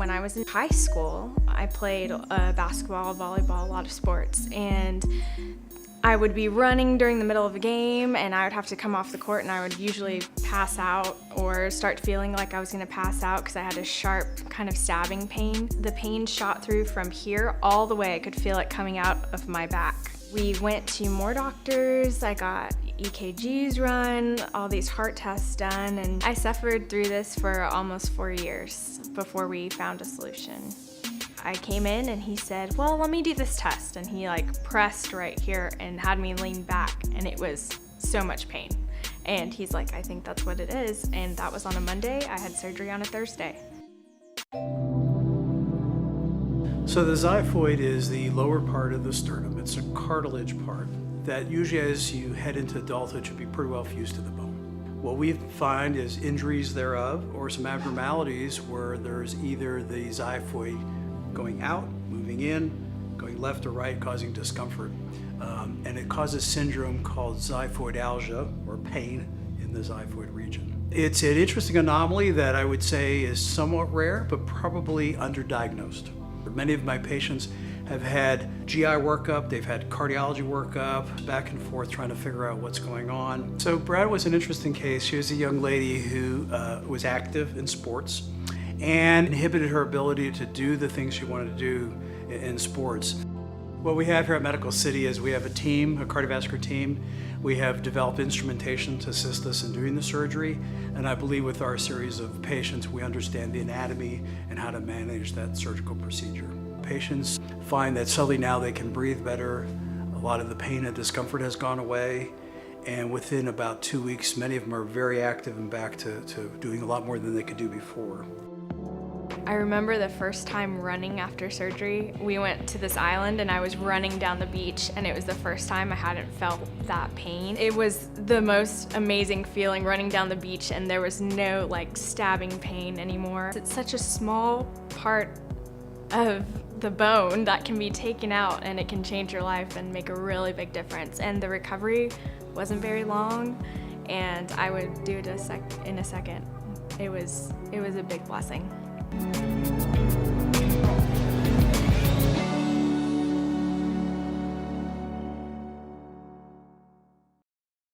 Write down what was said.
When I was in high school, I played basketball, volleyball, a lot of sports, and I would be running during the middle of a game and I would have to come off the court and I would usually pass out or start feeling like I was gonna pass out because I had a sharp kind of stabbing pain. The pain shot through from here all the way. I could feel it coming out of my back. We went to more doctors, I got EKGs run, all these heart tests done, and I suffered through this for almost 4 years before we found a solution. I came in and he said, well, let me do this test. And he like pressed right here and had me lean back, and it was so much pain. And he's like, I think that's what it is. And that was on a Monday. I had surgery on a Thursday. So the xiphoid is the lower part of the sternum. It's a cartilage part that usually as you head into adulthood should be pretty well fused to the bone. What we find is injuries thereof or some abnormalities where there's either the xiphoid going out, moving in, going left or right, causing discomfort. And it causes syndrome called xiphoidalgia, or pain in the xiphoid region. It's an interesting anomaly that I would say is somewhat rare, but probably underdiagnosed. Many of my patients have had GI workup, they've had cardiology workup, back and forth trying to figure out what's going on. So Breanna was an interesting case. She was a young lady who was active in sports and inhibited her ability to do the things she wanted to do in sports. What we have here at Medical City is we have a team, a cardiovascular team. We have developed instrumentation to assist us in doing the surgery, and I believe with our series of patients, we understand the anatomy and how to manage that surgical procedure. Patients find that suddenly now they can breathe better, a lot of the pain and discomfort has gone away, and within about 2 weeks, many of them are very active and back to doing a lot more than they could do before. I remember the first time running after surgery. We went to this island and I was running down the beach, and it was the first time I hadn't felt that pain. It was the most amazing feeling running down the beach, and there was no like stabbing pain anymore. It's such a small part of the bone that can be taken out, and it can change your life and make a really big difference. And the recovery wasn't very long, and I would do it in a second. It was a big blessing.